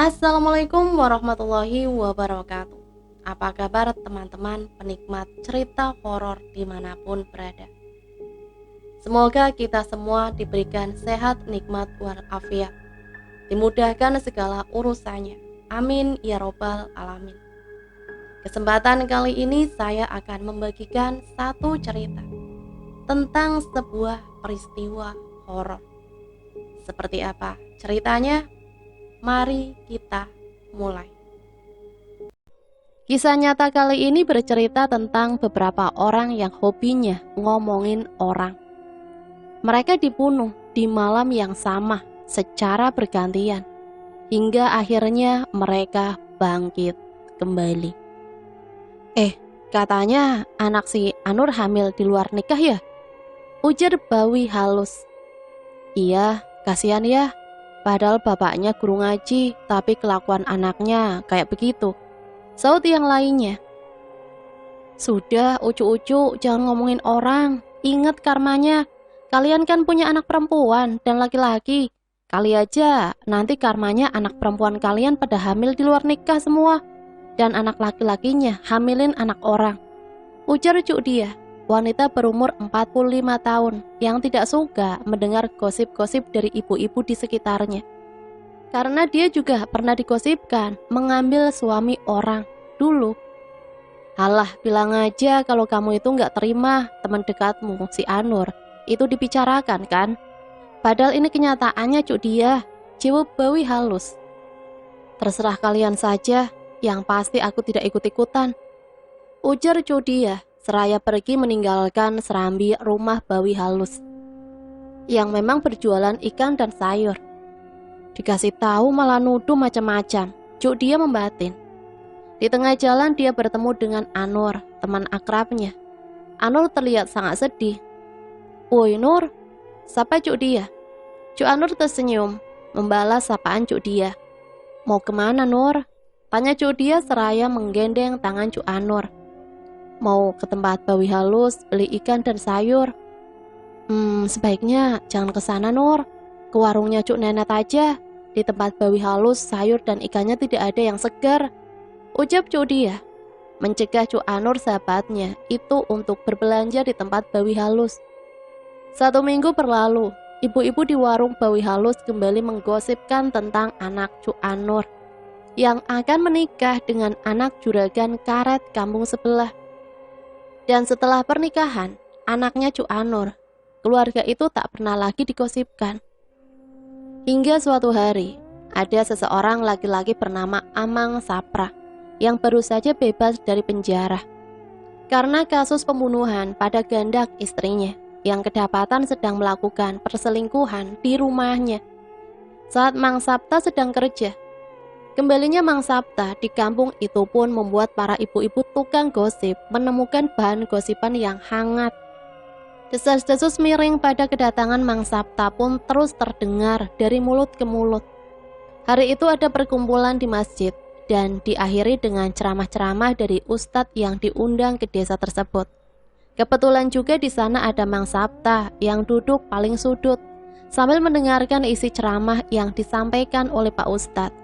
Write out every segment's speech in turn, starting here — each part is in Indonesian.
Assalamualaikum warahmatullahi wabarakatuh. Apa kabar teman-teman penikmat cerita horor dimanapun berada? Semoga kita semua diberikan sehat, nikmat, walafiat, dimudahkan segala urusannya. Amin ya robbal alamin. Kesempatan kali ini saya akan membagikan satu cerita tentang sebuah peristiwa horor. Seperti apa ceritanya? Mari kita mulai. Kisah nyata kali ini bercerita tentang beberapa orang yang hobinya ngomongin orang. Mereka dibunuh di malam yang sama secara bergantian, hingga akhirnya mereka bangkit kembali. Katanya anak si Anur hamil di luar nikah ya? Ujar Bawi halus. Iya, kasihan ya. Padahal bapaknya guru ngaji, tapi kelakuan anaknya kayak begitu. Saud yang lainnya. Sudah, ucu-ucu, jangan ngomongin orang. Ingat karmanya. Kalian kan punya anak perempuan dan laki-laki. Kali aja nanti karmanya anak perempuan kalian pada hamil di luar nikah semua. Dan anak laki-lakinya hamilin anak orang. Ujar cuk dia, wanita berumur 45 tahun yang tidak suka mendengar gosip-gosip dari ibu-ibu di sekitarnya. Karena dia juga pernah digosipkan mengambil suami orang dulu. Halah, bilang aja kalau kamu itu nggak terima teman dekatmu, si Anur, itu dibicarakan kan? Padahal ini kenyataannya cuk dia, jawab Bawi halus. Terserah kalian saja, yang pasti aku tidak ikut-ikutan. Ujar cuk dia, seraya pergi meninggalkan serambi rumah Bawi halus yang memang berjualan ikan dan sayur. Dikasih tahu malah nuduh macam-macam. Cuk dia membatin. Di tengah jalan dia bertemu dengan Anur, teman akrabnya. Anur terlihat sangat sedih. Woi Nur, sapa cuk dia? Cuk Anur tersenyum, membalas sapaan cuk dia. Mau kemana Nur? Tanya cuk dia seraya menggendeng tangan cuk Anur. Mau ke tempat Bawi halus, beli ikan dan sayur. Sebaiknya jangan ke sana Nur. Ke warungnya Cuk Nenet aja. Di tempat Bawi halus, sayur dan ikannya tidak ada yang segar. Ucap Cuk dia. Mencegah Cuk Anur sahabatnya itu untuk berbelanja di tempat Bawi halus. 1 minggu berlalu, ibu-ibu di warung Bawi halus kembali menggosipkan tentang anak Cuk Anur yang akan menikah dengan anak juragan karet kampung sebelah. Dan setelah pernikahan, anaknya Cuk Anur, keluarga itu tak pernah lagi digosipkan. Hingga suatu hari, ada seseorang laki-laki bernama Amang Sapra yang baru saja bebas dari penjara karena kasus pembunuhan pada gandak istrinya yang kedapatan sedang melakukan perselingkuhan di rumahnya saat Mang Sapta sedang kerja. Kembalinya Mang Sapta di kampung itu pun membuat para ibu-ibu tukang gosip menemukan bahan gosipan yang hangat. Desas-desus miring pada kedatangan Mang Sapta pun terus terdengar dari mulut ke mulut. Hari itu ada perkumpulan di masjid dan diakhiri dengan ceramah-ceramah dari ustadz yang diundang ke desa tersebut. Kebetulan juga di sana ada Mang Sapta yang duduk paling sudut sambil mendengarkan isi ceramah yang disampaikan oleh Pak Ustadz.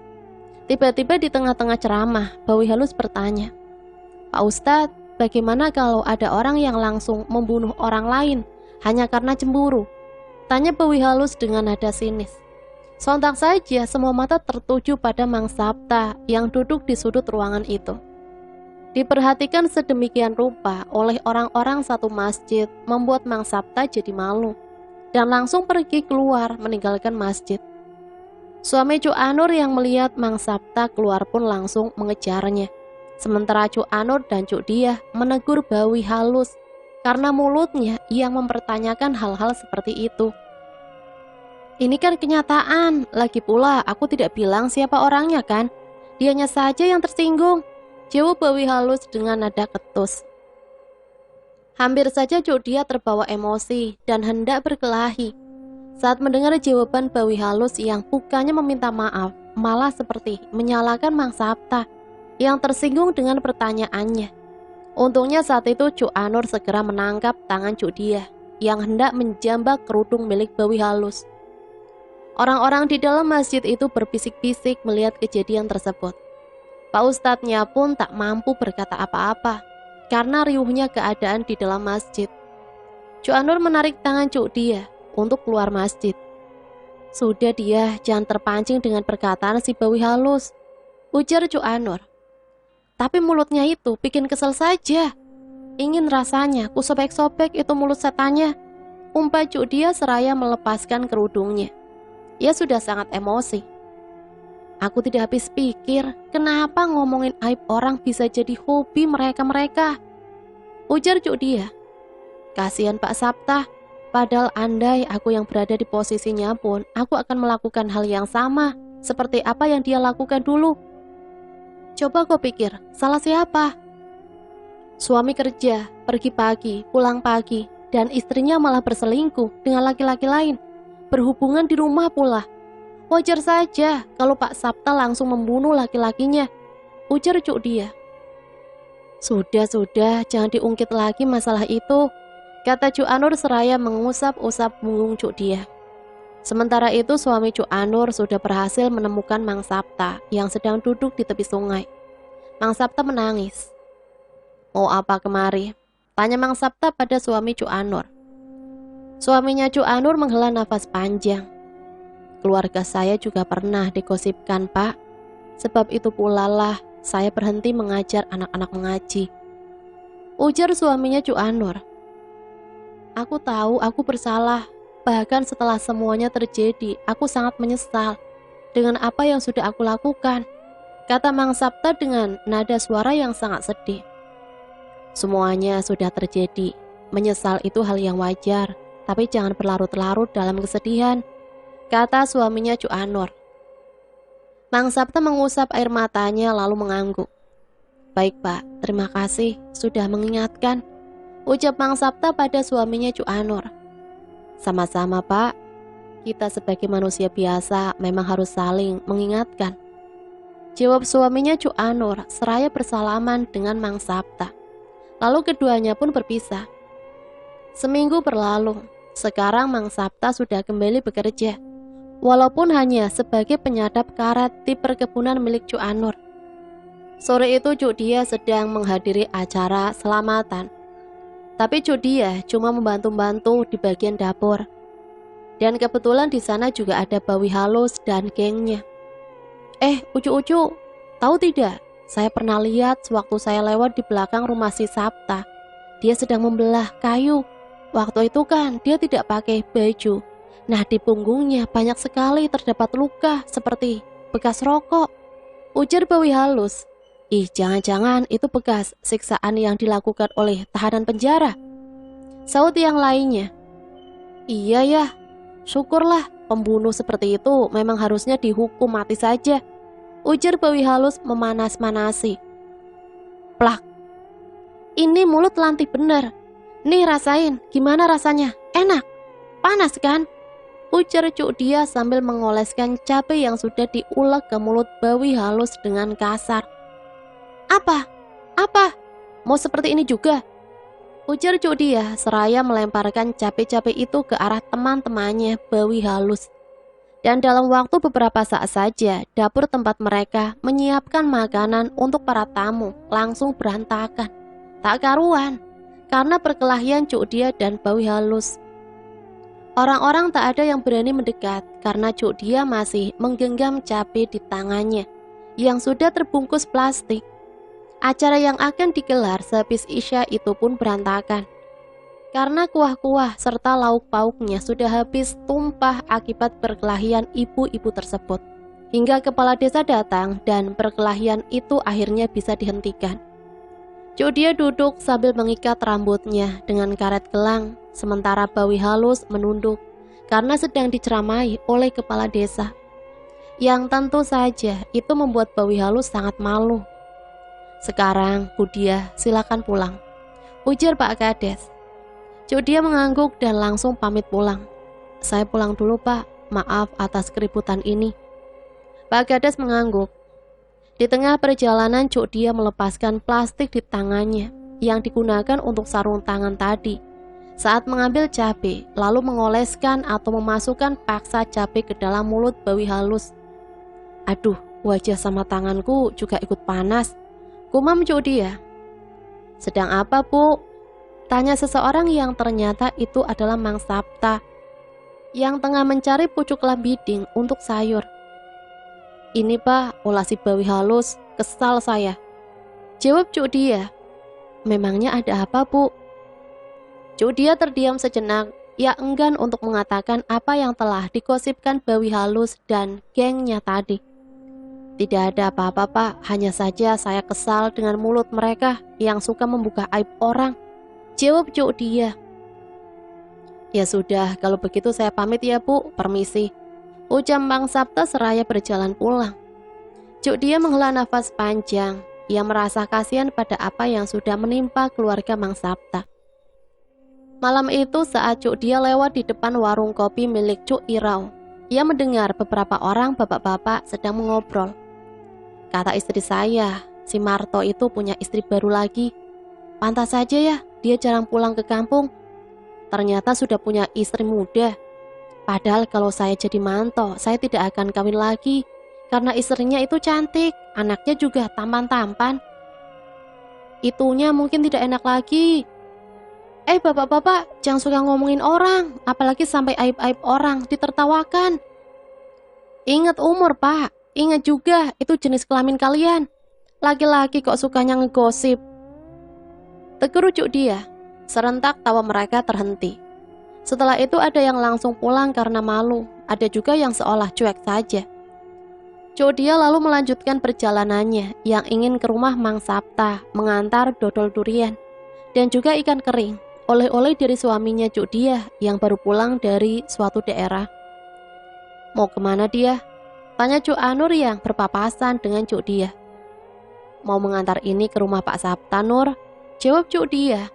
Tiba-tiba di tengah-tengah ceramah, Bawi halus bertanya, Pak Ustadz, bagaimana kalau ada orang yang langsung membunuh orang lain hanya karena cemburu? Tanya Bawi halus dengan nada sinis. Sontak saja semua mata tertuju pada Mang Sapta yang duduk di sudut ruangan itu. Diperhatikan sedemikian rupa oleh orang-orang satu masjid membuat Mang Sapta jadi malu dan langsung pergi keluar meninggalkan masjid. Suami Cuk Anur yang melihat Mang Sapta keluar pun langsung mengejarnya. Sementara Cuk Anur dan Cuk dia menegur Bawi halus karena mulutnya yang mempertanyakan hal-hal seperti itu. Ini kan kenyataan, lagi pula aku tidak bilang siapa orangnya kan? Dianya saja yang tersinggung, jawab Bawi halus dengan nada ketus. Hampir saja Cuk dia terbawa emosi dan hendak berkelahi. Saat mendengar jawaban Bawi halus yang bukannya meminta maaf, malah seperti menyalahkan Mang Sapta yang tersinggung dengan pertanyaannya. Untungnya saat itu Cuk Anur segera menangkap tangan Cuk dia yang hendak menjambak kerudung milik Bawi halus. Orang-orang di dalam masjid itu berbisik-bisik melihat kejadian tersebut. Pak Ustadznya pun tak mampu berkata apa-apa karena riuhnya keadaan di dalam masjid. Cuk Anur menarik tangan Cuk Dia untuk keluar masjid. Sudah dia, jangan terpancing dengan perkataan si bawi halus, ujar Cuk Anur. Tapi mulutnya itu bikin kesel saja. Ingin rasanya ku sobek-sobek itu mulut setannya, umpah Cuk Dia seraya melepaskan kerudungnya. Ia sudah sangat emosi. Aku tidak habis pikir, kenapa ngomongin aib orang bisa jadi hobi mereka-mereka, ujar Cuk Dia. Kasihan Pak Sapta, padahal andai aku yang berada di posisinya pun, aku akan melakukan hal yang sama, seperti apa yang dia lakukan dulu. Coba kau pikir, salah siapa? Suami kerja, pergi pagi, pulang pagi, dan istrinya malah berselingkuh dengan laki-laki lain, berhubungan di rumah pula. Wajar saja kalau Pak Sapta langsung membunuh laki-lakinya, ujar Cuk Dia. Sudah, jangan diungkit lagi masalah itu, kata Cuk Anur seraya mengusap-usap punggung Cuk Dia. Sementara itu suami Cuk Anur sudah berhasil menemukan Mang Sapta yang sedang duduk di tepi sungai. Mang Sapta menangis. Mau apa kemari? Tanya Mang Sapta pada suami Cuk Anur. Suaminya Cuk Anur menghela nafas panjang. Keluarga saya juga pernah digosipkan, Pak. Sebab itu pula lah saya berhenti mengajar anak-anak mengaji, ujar suaminya Cuk Anur. Aku tahu aku bersalah. Bahkan setelah semuanya terjadi, aku sangat menyesal dengan apa yang sudah aku lakukan, kata Mang Sapta dengan nada suara yang sangat sedih. Semuanya sudah terjadi. Menyesal itu hal yang wajar, tapi jangan berlarut-larut dalam kesedihan, kata suaminya Cuk Anur. Mang Sapta mengusap air matanya lalu mengangguk. Baik Pak, terima kasih sudah mengingatkan, ucap Mang Sapta pada suaminya Cuk Anur. Sama-sama Pak, kita sebagai manusia biasa memang harus saling mengingatkan, jawab suaminya Cuk Anur seraya bersalaman dengan Mang Sapta. Lalu keduanya pun berpisah. Seminggu berlalu, sekarang Mang Sapta sudah kembali bekerja, walaupun hanya sebagai penyadap karet di perkebunan milik Cuk Anur. Sore itu Cuk Dia sedang menghadiri acara selamatan. Tapi Cuk Dia cuma membantu-bantu di bagian dapur. Dan kebetulan di sana juga ada bawi halus dan gengnya. Ucu-ucu, tahu tidak? Saya pernah lihat sewaktu saya lewat di belakang rumah si Sapta. Dia sedang membelah kayu. Waktu itu kan dia tidak pakai baju. Nah di punggungnya banyak sekali terdapat luka seperti bekas rokok, ujar bawi halus. Ih, jangan-jangan itu bekas siksaan yang dilakukan oleh tahanan penjara, saut yang lainnya. Iya ya, syukurlah pembunuh seperti itu memang harusnya dihukum mati saja, ujar bawi halus memanas-manasi. Plak, ini mulut lantih bener. Nih rasain, gimana rasanya? Enak? Panas kan? Ujar Cuk Dia sambil mengoleskan cabai yang sudah diulek ke mulut bawi halus dengan kasar. Apa? Mau seperti ini juga? Ujar Cuk Dia seraya melemparkan cabai-cabai itu ke arah teman-temannya bawi halus. Dan dalam waktu beberapa saat saja, dapur tempat mereka menyiapkan makanan untuk para tamu langsung berantakan. Tak karuan, karena perkelahian Cuk Dia dan bawi halus. Orang-orang tak ada yang berani mendekat karena Cuk Dia masih menggenggam cabai di tangannya yang sudah terbungkus plastik. Acara yang akan digelar sehabis Isya itu pun berantakan. Karena kuah-kuah serta lauk pauknya sudah habis tumpah akibat perkelahian ibu-ibu tersebut. Hingga kepala desa datang dan perkelahian itu akhirnya bisa dihentikan. Cuk Dia duduk sambil mengikat rambutnya dengan karet gelang, sementara bawi halus menunduk karena sedang diceramai oleh kepala desa. Yang tentu saja itu membuat bawi halus sangat malu. Sekarang Bu Dia silakan pulang, ujar Pak Kades. Cuk Dia mengangguk dan langsung pamit pulang. Saya pulang dulu Pak, maaf atas keributan ini. Pak Kades mengangguk. Di tengah perjalanan Cuk Dia melepaskan plastik di tangannya yang digunakan untuk sarung tangan tadi, saat mengambil cabai, lalu mengoleskan atau memasukkan paksa cabai ke dalam mulut Bawi Halus. Aduh, wajah sama tanganku juga ikut panas. Gumam Cuk Dia. Sedang apa, Bu? Tanya seseorang yang ternyata itu adalah Mang Sapta yang tengah mencari pucuk lambiding untuk sayur. Ini Pak, ulah si Bawi Halus, kesal saya. Jawab Cuk Dia. Memangnya ada apa, Bu? Cuk Dia terdiam sejenak. Ia enggan untuk mengatakan apa yang telah digosipkan Bawi Halus dan gengnya tadi. Tidak ada apa-apa Pak, hanya saja saya kesal dengan mulut mereka yang suka membuka aib orang. Jawab Cuk Dia. Ya sudah, kalau begitu saya pamit ya Bu, permisi. Ucap Mang Sapta seraya berjalan pulang. Cuk Dia menghela nafas panjang. Ia merasa kasihan pada apa yang sudah menimpa keluarga Mang Sapta. Malam itu saat Cuk Dia lewat di depan warung kopi milik Cuk Irau, ia mendengar beberapa orang bapak-bapak sedang mengobrol. Kata istri saya, si Marto itu punya istri baru lagi. Pantas saja ya, dia jarang pulang ke kampung. Ternyata sudah punya istri muda. Padahal kalau saya jadi manto, saya tidak akan kawin lagi. Karena istrinya itu cantik, anaknya juga tampan-tampan. Itunya mungkin tidak enak lagi. Bapak-bapak, jangan suka ngomongin orang, apalagi sampai aib-aib orang ditertawakan. Ingat umur Pak, ingat juga itu jenis kelamin kalian. Laki-laki kok sukanya ngegosip. Tegur Cuk Dia. Serentak tawa mereka terhenti. Setelah itu ada yang langsung pulang karena malu, ada juga yang seolah cuek saja. Cuk Dia lalu melanjutkan perjalanannya yang ingin ke rumah Mang Sapta mengantar dodol durian dan juga ikan kering, oleh-oleh dari suaminya Cuk Dia yang baru pulang dari suatu daerah. Mau kemana dia? Tanya Cuk Anur yang berpapasan dengan Cuk Dia. Mau mengantar ini ke rumah Pak Sapta Nur, jawab Cuk Dia.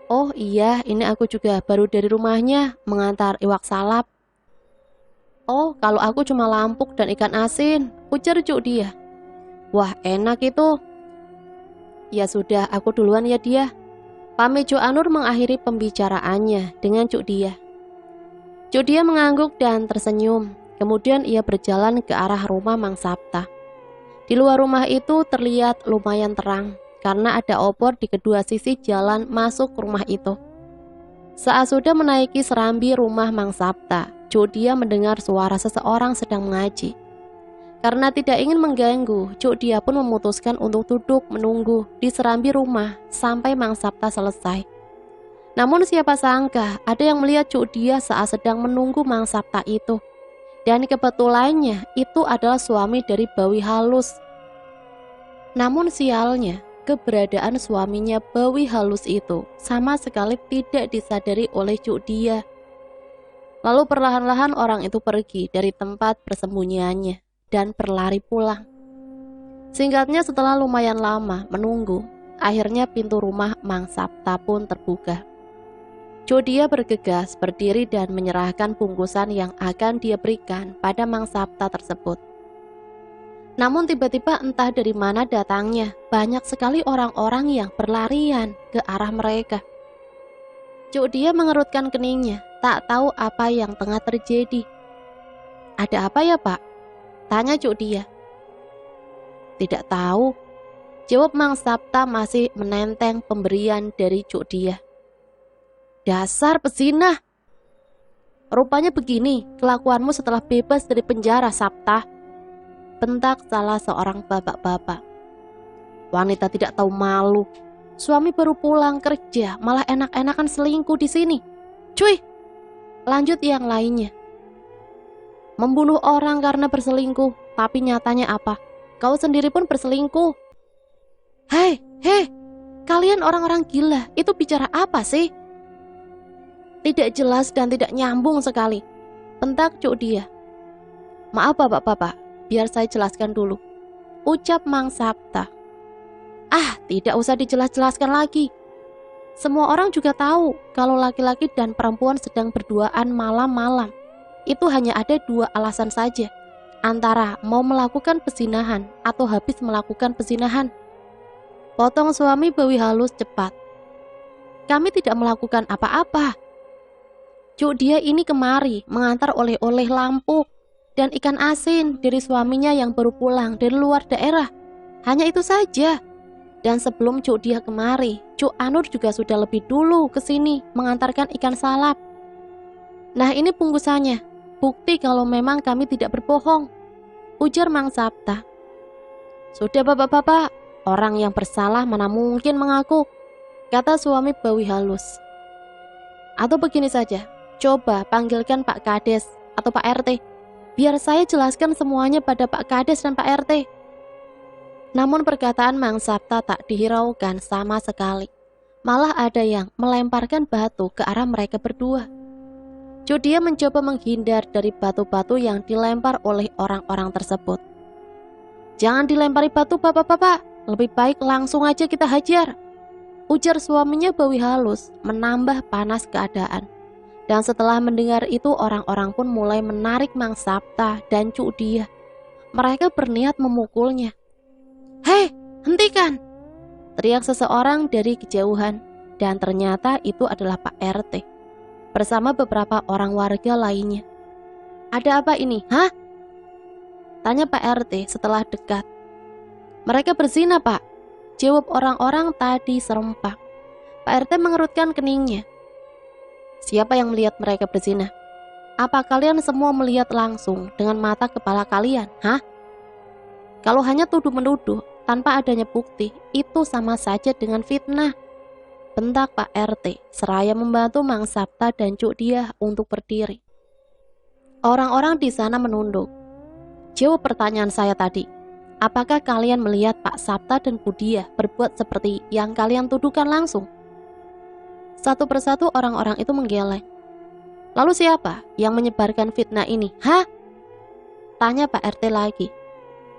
Oh iya, ini aku juga baru dari rumahnya mengantar iwak salap. Oh, kalau aku cuma lampuk dan ikan asin, ujar Cuk Dia. Wah, enak itu. Ya sudah, aku duluan ya Dia. Pamit Cuk Anur mengakhiri pembicaraannya dengan Cuk Dia. Cuk Dia mengangguk dan tersenyum. Kemudian ia berjalan ke arah rumah Mang Sapta. Di luar rumah itu terlihat lumayan terang karena ada obor di kedua sisi jalan masuk rumah itu. Saat sudah menaiki serambi rumah Mang Sapta, Cuk Dia mendengar suara seseorang sedang mengaji. Karena tidak ingin mengganggu, Cuk Dia pun memutuskan untuk duduk menunggu di serambi rumah sampai Mang Sapta selesai. Namun siapa sangka ada yang melihat Cuk Dia saat sedang menunggu Mang Sapta itu. Dan kebetulannya itu adalah suami dari Bawi Halus. Namun sialnya, keberadaan suaminya Bawi Halus itu sama sekali tidak disadari oleh Cuk Dia. Lalu perlahan-lahan orang itu pergi dari tempat persembunyiannya dan berlari pulang. Singkatnya setelah lumayan lama menunggu, akhirnya pintu rumah Mang Sapta pun terbuka. Cuk Dia bergegas berdiri dan menyerahkan bungkusan yang akan dia berikan pada Mang Sapta tersebut. Namun tiba-tiba entah dari mana datangnya banyak sekali orang-orang yang berlarian ke arah mereka. Cuk Dia mengerutkan keningnya, tak tahu apa yang tengah terjadi. Ada apa ya Pak? Tanya Cuk Dia. Tidak tahu, jawab Mang Sapta masih menenteng pemberian dari Cuk Dia. Dasar pezinah. Rupanya begini kelakuanmu setelah bebas dari penjara Sapta, bentak salah seorang bapak-bapak. Wanita tidak tahu malu. Suami baru pulang kerja malah enak-enakan selingkuh di sini. Cuy, lanjut yang lainnya. Membunuh orang karena berselingkuh, tapi nyatanya apa? Kau sendiri pun berselingkuh. Hei, kalian orang-orang gila, itu bicara apa sih? Tidak jelas dan tidak nyambung sekali, bentak Cuk Dia. Maaf bapak-bapak, biar saya jelaskan dulu, ucap Mang Sapta. Tidak usah dijelas-jelaskan lagi. Semua orang juga tahu kalau laki-laki dan perempuan sedang berduaan malam-malam. Itu hanya ada dua alasan saja, antara mau melakukan pezinahan atau habis melakukan pezinahan. Potong suami Bawi Halus cepat. Kami tidak melakukan apa-apa. Cuk dia ini kemari mengantar oleh-oleh lampuk dan ikan asin dari suaminya yang baru pulang dari luar daerah. Hanya itu saja. Dan sebelum Cuk dia kemari, Cuk Anur juga sudah lebih dulu ke sini mengantarkan ikan salap. Nah ini bungkusannya, bukti kalau memang kami tidak berbohong, ujar Mang Sapta. Sudah bapak-bapak, orang yang bersalah mana mungkin mengaku, kata suami Bawi halus. Atau begini saja, coba panggilkan Pak Kades atau Pak RT, biar saya jelaskan semuanya pada Pak Kades dan Pak RT. Namun perkataan Mang Sapta tak dihiraukan sama sekali. Malah ada yang melemparkan batu ke arah mereka berdua. Dia mencoba menghindar dari batu-batu yang dilempar oleh orang-orang tersebut. Jangan dilempari batu bapak-bapak, lebih baik langsung aja kita hajar, ujar suaminya Bawi halus, menambah panas keadaan. Dan setelah mendengar itu orang-orang pun mulai menarik Mang Sapta dan Cuk dia. Mereka berniat memukulnya. Hei, hentikan! Teriak seseorang dari kejauhan, dan ternyata itu adalah Pak RT bersama beberapa orang warga lainnya. Ada apa ini, hah? Tanya Pak RT setelah dekat. Mereka berzina, Pak, jawab orang-orang tadi serempak. Pak RT mengerutkan keningnya. Siapa yang melihat mereka berzina? Apa kalian semua melihat langsung dengan mata kepala kalian, hah? Kalau hanya tuduh-menuduh tanpa adanya bukti, itu sama saja dengan fitnah, bentak Pak RT seraya membantu Mang Sapta dan Cuk dia untuk berdiri. Orang-orang di sana menunduk. Jawab pertanyaan saya tadi. Apakah kalian melihat Pak Sapta dan Budia berbuat seperti yang kalian tuduhkan langsung? Satu persatu orang-orang itu menggeleng. Lalu siapa yang menyebarkan fitnah ini? Hah? Tanya Pak RT lagi.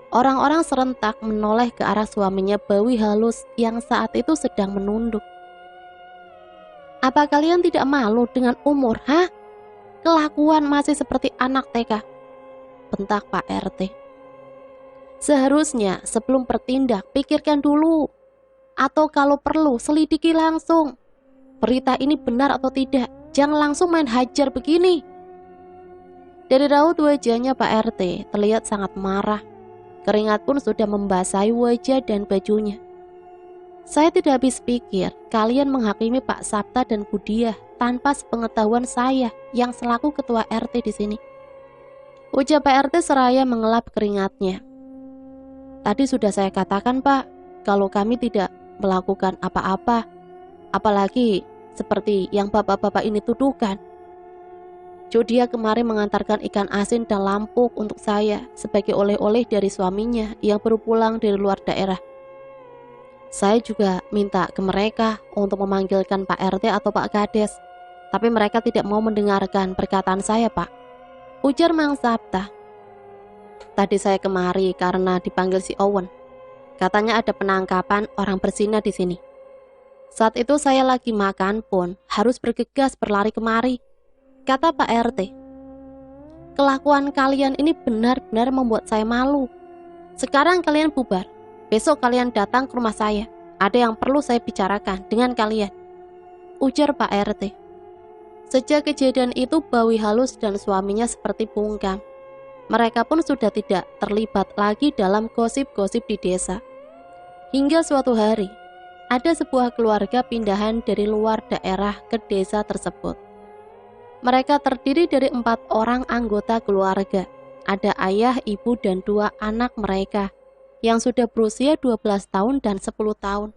Orang-orang serentak menoleh ke arah suaminya Bawi halus yang saat itu sedang menunduk. Apa kalian tidak malu dengan umur, hah? Kelakuan masih seperti anak TK, bentak Pak RT. Seharusnya sebelum bertindak pikirkan dulu, atau kalau perlu selidiki langsung. Berita ini benar atau tidak, jangan langsung main hajar begini. Dari raut wajahnya Pak RT terlihat sangat marah. Keringat pun sudah membasahi wajah dan bajunya. Saya tidak habis pikir kalian menghakimi Pak Sapta dan Budia tanpa sepengetahuan saya yang selaku ketua RT di sini, ujar Pak RT seraya mengelap keringatnya. Tadi sudah saya katakan Pak, kalau kami tidak melakukan apa-apa, apalagi seperti yang bapak-bapak ini tuduhkan. Dia kemarin mengantarkan ikan asin dan lampuk untuk saya sebagai oleh-oleh dari suaminya yang baru pulang dari luar daerah. Saya juga minta ke mereka untuk memanggilkan Pak RT atau Pak Kades, tapi mereka tidak mau mendengarkan perkataan saya, Pak, ujar Mang Sapta. Tadi saya kemari karena dipanggil si Owen. Katanya ada penangkapan orang berzina di sini. Saat itu saya lagi makan pun harus bergegas berlari kemari, kata Pak RT. Kelakuan kalian ini benar-benar membuat saya malu. Sekarang kalian bubar. Besok kalian datang ke rumah saya. Ada yang perlu saya bicarakan dengan kalian, ujar Pak RT. Sejak kejadian itu Bawi halus dan suaminya seperti bungkam. Mereka pun sudah tidak terlibat lagi dalam gosip-gosip di desa. Hingga suatu hari, ada sebuah keluarga pindahan dari luar daerah ke desa tersebut. Mereka terdiri dari 4 orang anggota keluarga. Ada ayah, ibu, dan 2 anak mereka yang sudah berusia 12 tahun dan 10 tahun.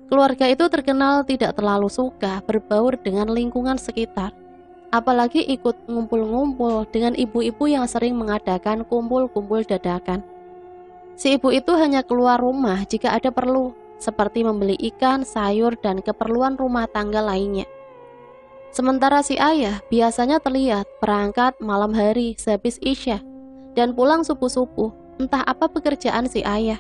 Keluarga itu terkenal tidak terlalu suka berbaur dengan lingkungan sekitar, apalagi ikut ngumpul-ngumpul dengan ibu-ibu yang sering mengadakan kumpul-kumpul dadakan. Si ibu itu hanya keluar rumah jika ada perlu, seperti membeli ikan, sayur, dan keperluan rumah tangga lainnya. Sementara si ayah biasanya terlihat berangkat malam hari sehabis Isya dan pulang subuh-subuh. Entah apa pekerjaan si ayah.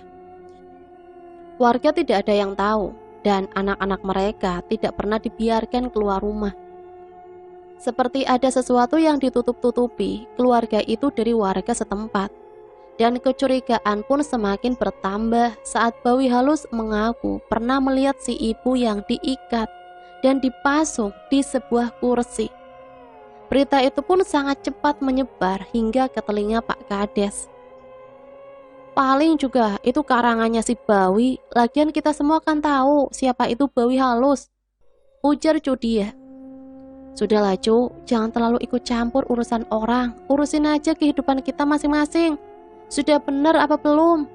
Warga tidak ada yang tahu, dan anak-anak mereka tidak pernah dibiarkan keluar rumah. Seperti ada sesuatu yang ditutup-tutupi keluarga itu dari warga setempat. Dan kecurigaan pun semakin bertambah saat Bawi halus mengaku pernah melihat si ibu yang diikat dan dipasung di sebuah kursi. Berita itu pun sangat cepat menyebar hingga ke telinga Pak Kades. Paling juga itu karangannya si Bawi, lagian kita semua kan tahu siapa itu Bawi halus, ujar Cudia. Sudahlah Cu, jangan terlalu ikut campur urusan orang, urusin aja kehidupan kita masing-masing. Sudah benar apa belum?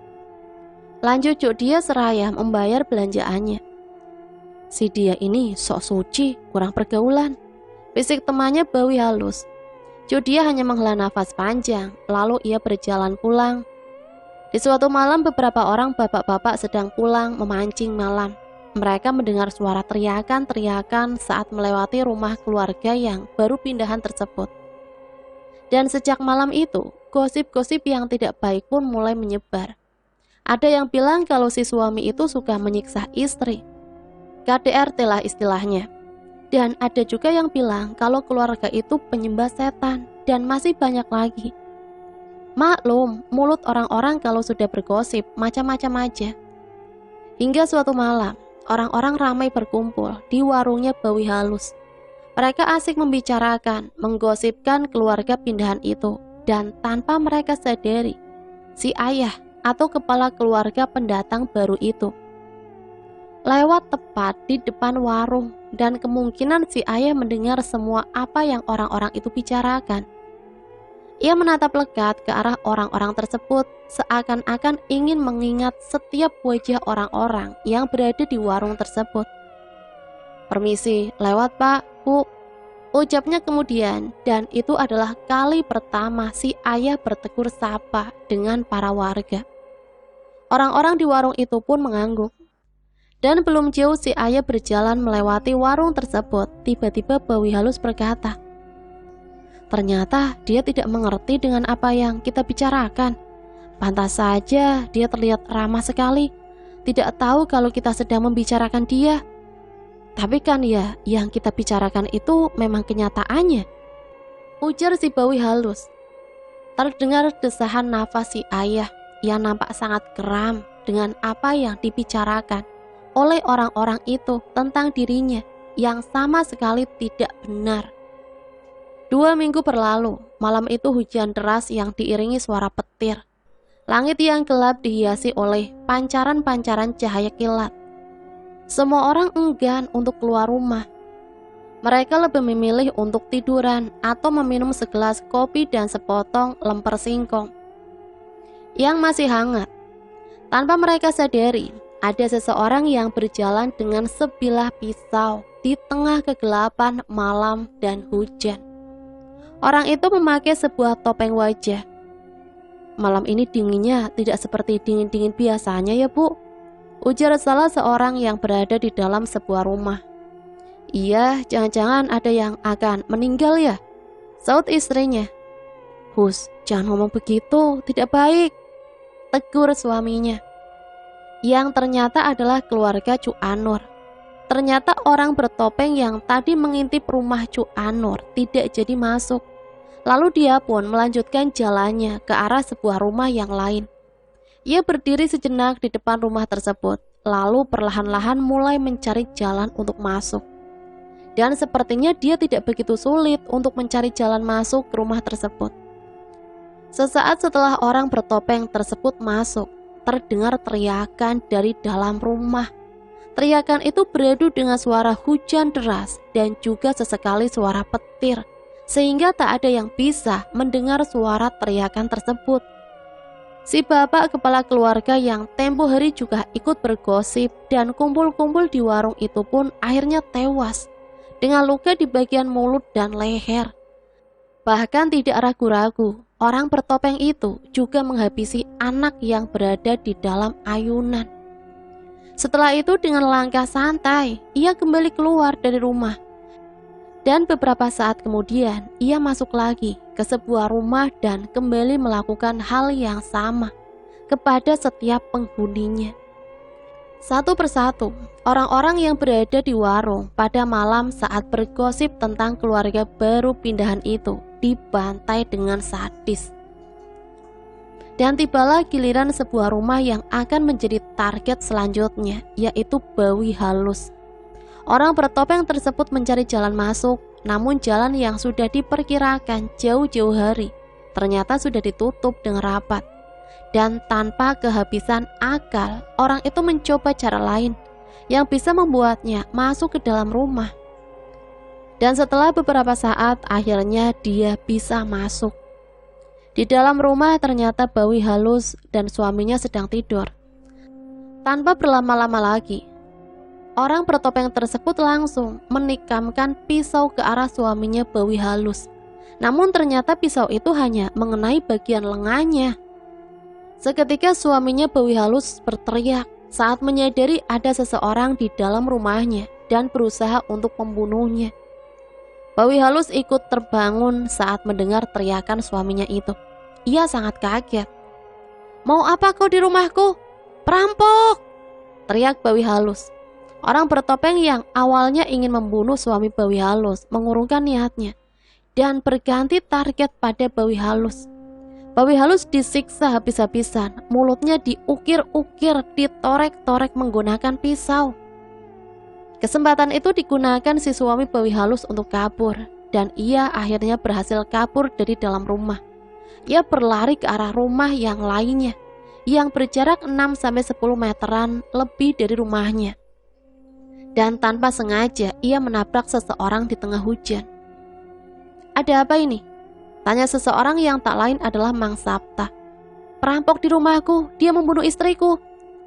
Lanjut Cudia seraya membayar belanjaannya. Si dia ini sok suci, kurang pergaulan, fisik temannya Bawi halus. Cudia hanya menghela nafas panjang, lalu ia berjalan pulang. Di suatu malam beberapa orang bapak-bapak sedang pulang memancing malam. Mereka mendengar suara teriakan-teriakan saat melewati rumah keluarga yang baru pindahan tersebut. Dan sejak malam itu, gosip-gosip yang tidak baik pun mulai menyebar. Ada yang bilang kalau si suami itu suka menyiksa istri. KDRT lah istilahnya. Dan ada juga yang bilang kalau keluarga itu penyembah setan, dan masih banyak lagi. Maklum, mulut orang-orang kalau sudah bergosip macam-macam aja. Hingga suatu malam, orang-orang ramai berkumpul di warungnya Bawi halus. Mereka asik membicarakan, menggosipkan keluarga pindahan itu, dan tanpa mereka sadari, si ayah atau kepala keluarga pendatang baru itu lewat tepat di depan warung, dan kemungkinan si ayah mendengar semua apa yang orang-orang itu bicarakan. Ia menatap lekat ke arah orang-orang tersebut, seakan-akan ingin mengingat setiap wajah orang-orang yang berada di warung tersebut. "Permisi, lewat Pak, Bu," ucapnya kemudian, dan itu adalah kali pertama si ayah bertegur sapa dengan para warga. Orang-orang di warung itu pun mengangguk. Dan belum jauh si ayah berjalan melewati warung tersebut, tiba-tiba Bawi halus berkata, "Ternyata dia tidak mengerti dengan apa yang kita bicarakan. Pantas saja dia terlihat ramah sekali, tidak tahu kalau kita sedang membicarakan dia. Tapi kan ya, yang kita bicarakan itu memang kenyataannya," ujar si Bawi halus. Terdengar desahan nafas si ayah yang nampak sangat geram dengan apa yang dibicarakan oleh orang-orang itu tentang dirinya yang sama sekali tidak benar. 2 minggu berlalu, malam itu hujan deras yang diiringi suara petir. Langit yang gelap dihiasi oleh pancaran-pancaran cahaya kilat. Semua orang enggan untuk keluar rumah. Mereka lebih memilih untuk tiduran atau meminum segelas kopi dan sepotong lemper singkong yang masih hangat. Tanpa mereka sadari, ada seseorang yang berjalan dengan sebilah pisau di tengah kegelapan malam dan hujan. Orang itu memakai sebuah topeng wajah. "Malam ini dinginnya tidak seperti dingin-dingin biasanya ya Bu," ujar salah seorang yang berada di dalam sebuah rumah. "Iya, jangan-jangan ada yang akan meninggal ya," saut istrinya. "Hus, jangan ngomong begitu, tidak baik," tegur suaminya, yang ternyata adalah keluarga Cuk Anur. Ternyata orang bertopeng yang tadi mengintip rumah Cuk Anur tidak jadi masuk. Lalu dia pun melanjutkan jalannya ke arah sebuah rumah yang lain. Ia berdiri sejenak di depan rumah tersebut, lalu perlahan-lahan mulai mencari jalan untuk masuk. Dan sepertinya dia tidak begitu sulit untuk mencari jalan masuk ke rumah tersebut. Sesaat setelah orang bertopeng tersebut masuk, terdengar teriakan dari dalam rumah. Teriakan itu beradu dengan suara hujan deras dan juga sesekali suara petir, sehingga tak ada yang bisa mendengar suara teriakan tersebut. Si bapak kepala keluarga yang tempo hari juga ikut bergosip dan kumpul-kumpul di warung itu pun akhirnya tewas dengan luka di bagian mulut dan leher. Bahkan tidak ragu-ragu, orang bertopeng itu juga menghabisi anak yang berada di dalam ayunan. Setelah itu dengan langkah santai, ia kembali keluar dari rumah. Dan beberapa saat kemudian, ia masuk lagi ke sebuah rumah dan kembali melakukan hal yang sama kepada setiap penghuninya. Satu persatu, orang-orang yang berada di warung pada malam saat bergosip tentang keluarga baru pindahan itu dibantai dengan sadis. Dan tibalah giliran sebuah rumah yang akan menjadi target selanjutnya, yaitu Bawi halus. Orang bertopeng tersebut mencari jalan masuk, namun jalan yang sudah diperkirakan jauh-jauh hari ternyata sudah ditutup dengan rapat. Dan tanpa kehabisan akal, orang itu mencoba cara lain yang bisa membuatnya masuk ke dalam rumah. Dan setelah beberapa saat, akhirnya dia bisa masuk. Di dalam rumah ternyata Bawi Halus dan suaminya sedang tidur. Tanpa berlama-lama lagi, orang bertopeng tersebut langsung menikamkan pisau ke arah suaminya Bawi Halus. Namun ternyata pisau itu hanya mengenai bagian lengannya. Seketika suaminya Bawi Halus berteriak saat menyadari ada seseorang di dalam rumahnya dan berusaha untuk membunuhnya. Bawi Halus ikut terbangun saat mendengar teriakan suaminya itu. Ia sangat kaget. "Mau apa kau di rumahku? Perampok!" teriak Bawi Halus. Orang bertopeng yang awalnya ingin membunuh suami Bawi Halus mengurungkan niatnya dan berganti target pada Bawi Halus. Bawi Halus disiksa habis-habisan, mulutnya diukir-ukir, ditorek-torek menggunakan pisau. Kesempatan itu digunakan si suami Bawi Halus untuk kabur, dan ia akhirnya berhasil kabur dari dalam rumah. Ia berlari ke arah rumah yang lainnya, yang berjarak 6-10 meteran lebih dari rumahnya. Dan tanpa sengaja, ia menabrak seseorang di tengah hujan. "Ada apa ini?" tanya seseorang yang tak lain adalah Mang Sapta. "Perampok di rumahku, dia membunuh istriku,"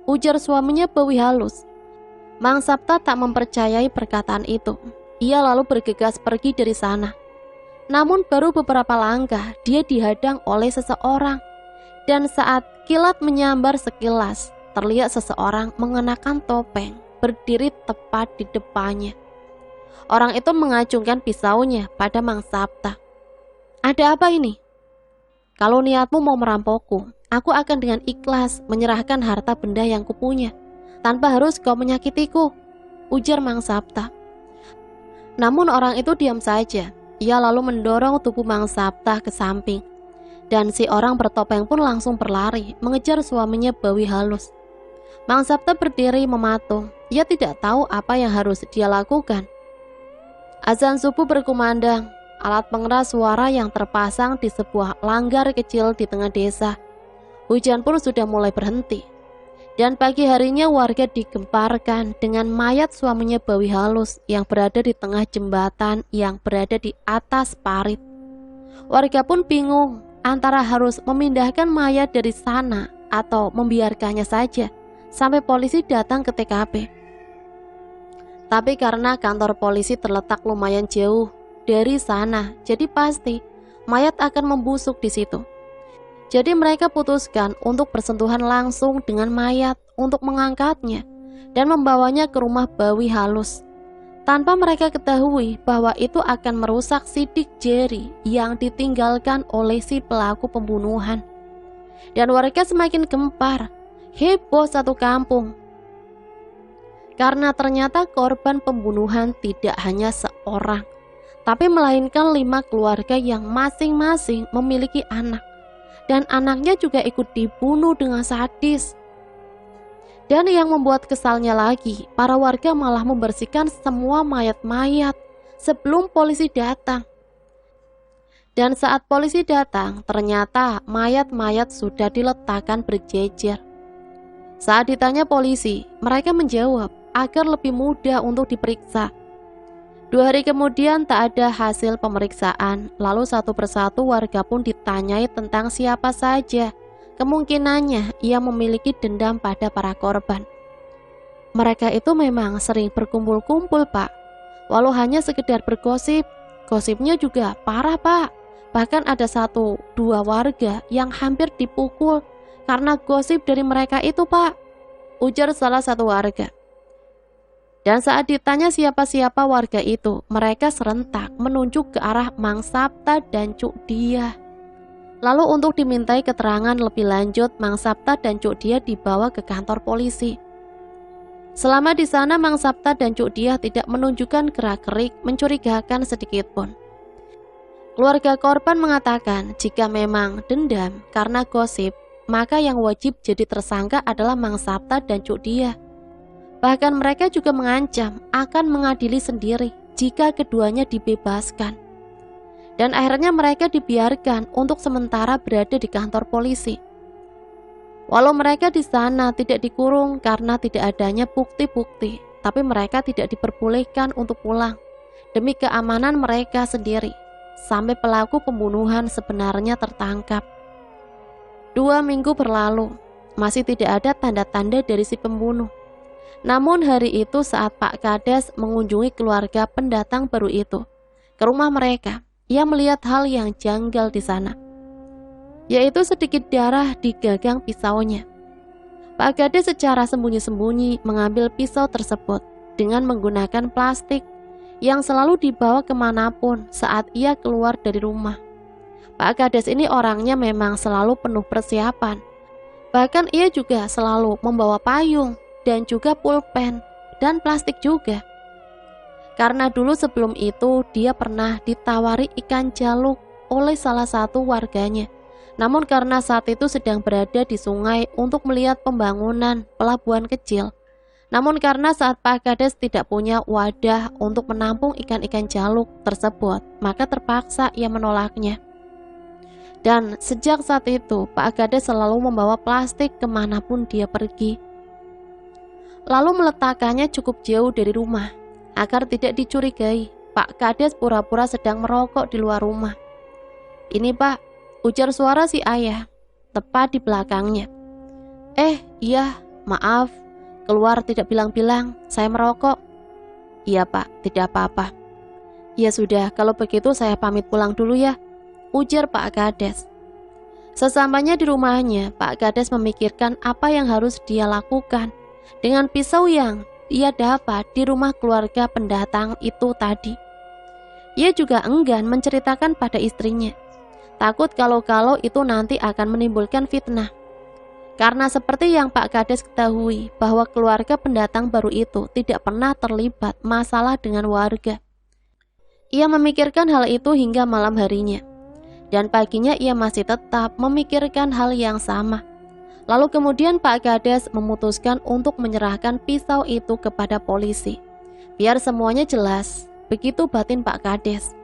ujar suaminya Bawi Halus. Mang Sapta tak mempercayai perkataan itu. Ia lalu bergegas pergi dari sana. Namun baru beberapa langkah, dia dihadang oleh seseorang. Dan saat kilat menyambar sekilas, terlihat seseorang mengenakan topeng berdiri tepat di depannya. Orang itu mengacungkan pisaunya pada Mang Sapta. "Ada apa ini?" "Kalau niatmu mau merampokku, aku akan dengan ikhlas menyerahkan harta benda yang kupunya, tanpa harus kau menyakitiku," ujar Mang Sapta. Namun orang itu diam saja. Ia lalu mendorong tubuh Mang Sapta ke samping, dan si orang bertopeng pun langsung berlari mengejar suaminya Bawi Halus. Mang Sapta berdiri mematung. Ia tidak tahu apa yang harus dia lakukan. Azan subuh berkumandang. Alat pengeras suara yang terpasang di sebuah langgar kecil di tengah desa. Hujan pun sudah mulai berhenti. Dan pagi harinya warga digemparkan dengan mayat suaminya Bawi Halus yang berada di tengah jembatan yang berada di atas parit. Warga pun bingung antara harus memindahkan mayat dari sana atau membiarkannya saja sampai polisi datang ke TKP. Tapi karena kantor polisi terletak lumayan jauh dari sana, jadi pasti mayat akan membusuk di situ. Jadi mereka putuskan untuk bersentuhan langsung dengan mayat untuk mengangkatnya dan membawanya ke rumah Bawi Halus, tanpa mereka ketahui bahwa itu akan merusak sidik jari yang ditinggalkan oleh si pelaku pembunuhan. Dan warga semakin gempar, heboh satu kampung. Karena ternyata korban pembunuhan tidak hanya seorang, tapi melainkan 5 keluarga yang masing-masing memiliki anak. Dan anaknya juga ikut dibunuh dengan sadis. Dan yang membuat kesalnya lagi, para warga malah membersihkan semua mayat-mayat sebelum polisi datang. Dan saat polisi datang, ternyata mayat-mayat sudah diletakkan berjejer. Saat ditanya polisi, mereka menjawab agar lebih mudah untuk diperiksa. 2 hari kemudian tak ada hasil pemeriksaan, lalu satu persatu warga pun ditanyai tentang siapa saja kemungkinannya ia memiliki dendam pada para korban. Mereka itu memang sering berkumpul-kumpul, Pak. Walau hanya sekedar bergosip, gosipnya juga parah, Pak. Bahkan ada 1-2 warga yang hampir dipukul karena gosip dari mereka itu, Pak, ujar salah satu warga. Dan saat ditanya siapa-siapa warga itu, mereka serentak menunjuk ke arah Mang Sapta dan Cuk Dia. Lalu untuk dimintai keterangan lebih lanjut, Mang Sapta dan Cuk Dia dibawa ke kantor polisi. Selama di sana, Mang Sapta dan Cuk Dia tidak menunjukkan gerak-gerik mencurigakan sedikit pun. Keluarga korban mengatakan jika memang dendam karena gosip, maka yang wajib jadi tersangka adalah Mang Sapta dan Cuk Dia. Bahkan mereka juga mengancam akan mengadili sendiri jika keduanya dibebaskan. Dan akhirnya mereka dibiarkan untuk sementara berada di kantor polisi. Walau mereka di sana tidak dikurung karena tidak adanya bukti-bukti, tapi mereka tidak diperbolehkan untuk pulang demi keamanan mereka sendiri sampai pelaku pembunuhan sebenarnya tertangkap. 2 minggu berlalu, masih tidak ada tanda-tanda dari si pembunuh. Namun hari itu saat Pak Kades mengunjungi keluarga pendatang baru itu ke rumah mereka, ia melihat hal yang janggal di sana, yaitu sedikit darah di gagang pisaunya. Pak Kades secara sembunyi-sembunyi mengambil pisau tersebut dengan menggunakan plastik yang selalu dibawa kemanapun saat ia keluar dari rumah. Pak Kades ini orangnya memang selalu penuh persiapan. Bahkan ia juga selalu membawa payung dan juga pulpen dan plastik juga. Karena dulu sebelum itu dia pernah ditawari ikan jaluk oleh salah satu warganya. Namun karena saat itu sedang berada di sungai untuk melihat pembangunan pelabuhan kecil. Namun karena saat Pak Kades tidak punya wadah untuk menampung ikan-ikan jaluk tersebut, maka terpaksa ia menolaknya. Dan sejak saat itu Pak Kades selalu membawa plastik kemanapun dia pergi, lalu meletakkannya cukup jauh dari rumah agar tidak dicurigai. Pak Kades pura-pura sedang merokok di luar rumah. "Ini Pak," ujar suara si ayah tepat di belakangnya. Iya, maaf, keluar tidak bilang-bilang, saya merokok." "Iya Pak, tidak apa-apa." "Ya sudah, kalau begitu saya pamit pulang dulu ya," ujar Pak Kades. Sesampainya di rumahnya, Pak Kades memikirkan apa yang harus dia lakukan dengan pisau yang ia dapat di rumah keluarga pendatang itu tadi. Ia juga enggan menceritakan pada istrinya, takut kalau-kalau itu nanti akan menimbulkan fitnah. Karena seperti yang Pak Kades ketahui bahwa keluarga pendatang baru itu tidak pernah terlibat masalah dengan warga. Ia memikirkan hal itu hingga malam harinya, dan paginya ia masih tetap memikirkan hal yang sama. Lalu kemudian Pak Kades memutuskan untuk menyerahkan pisau itu kepada polisi. Biar semuanya jelas, begitu batin Pak Kades.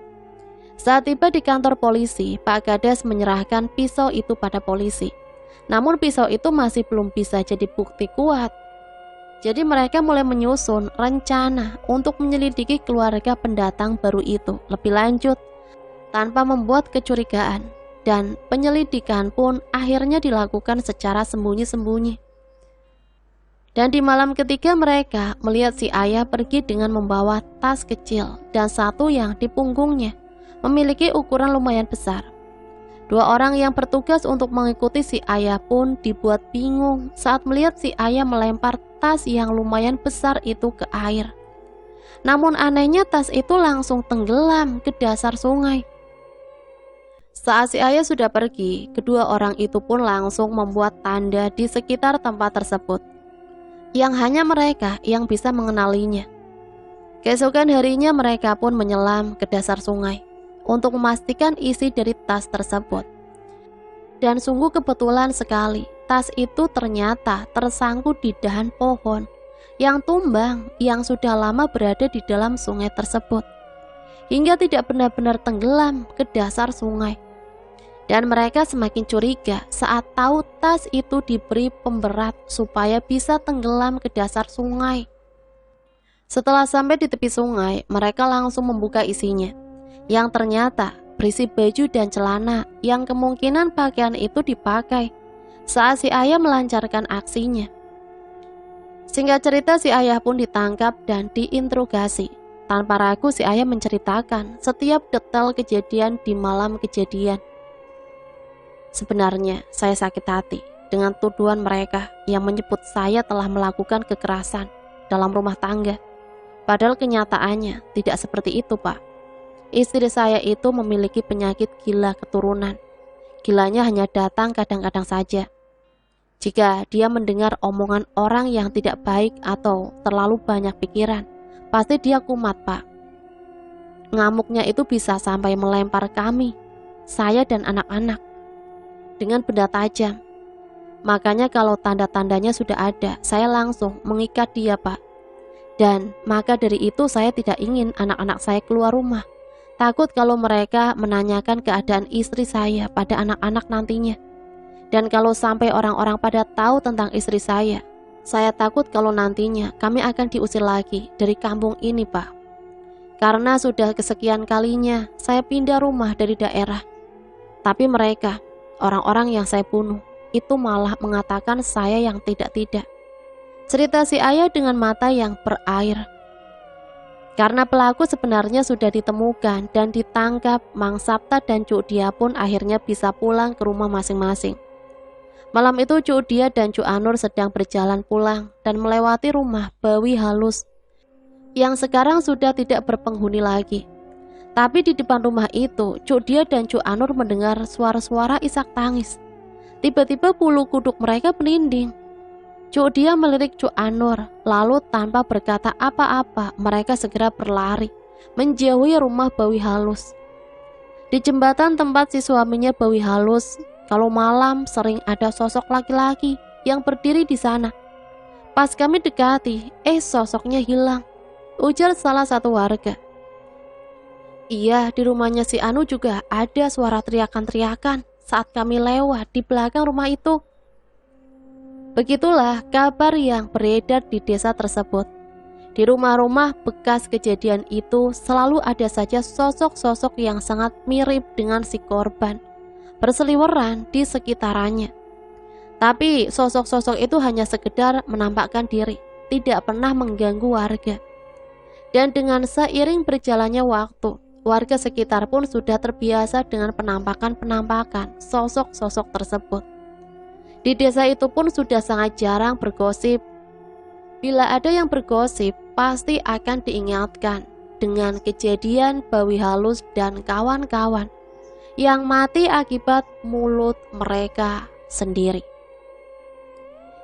Saat tiba di kantor polisi, Pak Kades menyerahkan pisau itu pada polisi. Namun pisau itu masih belum bisa jadi bukti kuat. Jadi mereka mulai menyusun rencana untuk menyelidiki keluarga pendatang baru itu lebih lanjut tanpa membuat kecurigaan. Dan penyelidikan pun akhirnya dilakukan secara sembunyi-sembunyi. Dan di malam ketiga mereka melihat si ayah pergi dengan membawa tas kecil dan satu yang di punggungnya memiliki ukuran lumayan besar. 2 orang yang bertugas untuk mengikuti si ayah pun dibuat bingung saat melihat si ayah melempar tas yang lumayan besar itu ke air. Namun anehnya tas itu langsung tenggelam ke dasar sungai. Saat si ayah sudah pergi, kedua orang itu pun langsung membuat tanda di sekitar tempat tersebut, yang hanya mereka yang bisa mengenalinya. Keesokan harinya mereka pun menyelam ke dasar sungai untuk memastikan isi dari tas tersebut. Dan sungguh kebetulan sekali, tas itu ternyata tersangkut di dahan pohon yang tumbang yang sudah lama berada di dalam sungai tersebut, hingga tidak benar-benar tenggelam ke dasar sungai. Dan mereka semakin curiga saat tahu tas itu diberi pemberat supaya bisa tenggelam ke dasar sungai. Setelah sampai di tepi sungai, mereka langsung membuka isinya, yang ternyata berisi baju dan celana yang kemungkinan pakaian itu dipakai saat si ayah melancarkan aksinya. Singkat cerita, si ayah pun ditangkap dan diinterogasi. Tanpa ragu si ayah menceritakan setiap detail kejadian di malam kejadian. "Sebenarnya saya sakit hati dengan tuduhan mereka yang menyebut saya telah melakukan kekerasan dalam rumah tangga. Padahal kenyataannya tidak seperti itu, Pak. Istri saya itu memiliki penyakit gila keturunan. Gilanya hanya datang kadang-kadang saja. Jika dia mendengar omongan orang yang tidak baik atau terlalu banyak pikiran, pasti dia kumat, Pak. Ngamuknya itu bisa sampai melempar kami, saya dan anak-anak, dengan benda tajam. Makanya kalau tanda-tandanya sudah ada, saya langsung mengikat dia, Pak. Dan maka dari itu saya tidak ingin anak-anak saya keluar rumah. Takut kalau mereka menanyakan keadaan istri saya pada anak-anak nantinya. Dan kalau sampai orang-orang pada tahu tentang istri saya takut kalau nantinya kami akan diusir lagi dari kampung ini, Pak. Karena sudah kesekian kalinya saya pindah rumah dari daerah. Tapi mereka, orang-orang yang saya bunuh, itu malah mengatakan saya yang tidak-tidak. Cerita si ayah dengan mata yang berair. Karena pelaku sebenarnya sudah ditemukan dan ditangkap, Mang Sapta dan Cuk Dia pun akhirnya bisa pulang ke rumah masing-masing. Malam itu Cuk Dia dan Cuk Anur sedang berjalan pulang dan melewati rumah Bawi Halus yang sekarang sudah tidak berpenghuni lagi. Tapi di depan rumah itu, Cuk Dia dan Cuk Anur mendengar suara-suara isak tangis. Tiba-tiba bulu kuduk mereka merinding. Cuk Dia melirik Cuk Anur, lalu tanpa berkata apa-apa, mereka segera berlari, menjauhi rumah Bawi Halus. Di jembatan tempat si suaminya Bawi Halus, kalau malam sering ada sosok laki-laki yang berdiri di sana. Pas kami dekati, sosoknya hilang, ujar salah satu warga. Iya, di rumahnya si Anu juga ada suara teriakan-teriakan saat kami lewat di belakang rumah itu. Begitulah kabar yang beredar di desa tersebut. Di rumah-rumah bekas kejadian itu selalu ada saja sosok-sosok yang sangat mirip dengan si korban berseliweran di sekitarannya. Tapi sosok-sosok itu hanya sekedar menampakkan diri, tidak pernah mengganggu warga. Dan dengan seiring berjalannya waktu, warga sekitar pun sudah terbiasa dengan penampakan-penampakan sosok-sosok tersebut. Di desa itu pun sudah sangat jarang bergosip. Bila ada yang bergosip, pasti akan diingatkan dengan kejadian Bawi Halus dan kawan-kawan yang mati akibat mulut mereka sendiri.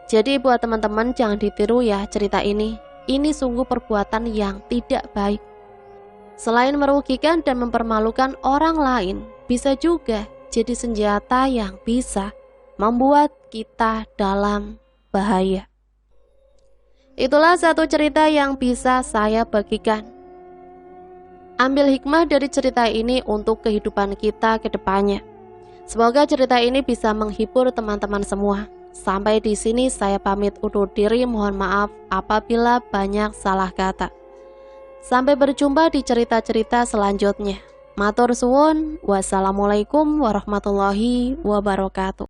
Jadi buat teman-teman jangan ditiru ya cerita ini. Ini sungguh perbuatan yang tidak baik. Selain merugikan dan mempermalukan orang lain, bisa juga jadi senjata yang bisa membuat kita dalam bahaya. Itulah satu cerita yang bisa saya bagikan. Ambil hikmah dari cerita ini untuk kehidupan kita ke depannya. Semoga cerita ini bisa menghibur teman-teman semua. Sampai di sini saya pamit undur diri, mohon maaf apabila banyak salah kata. Sampai berjumpa di cerita-cerita selanjutnya. Matur suwun, wassalamualaikum warahmatullahi wabarakatuh.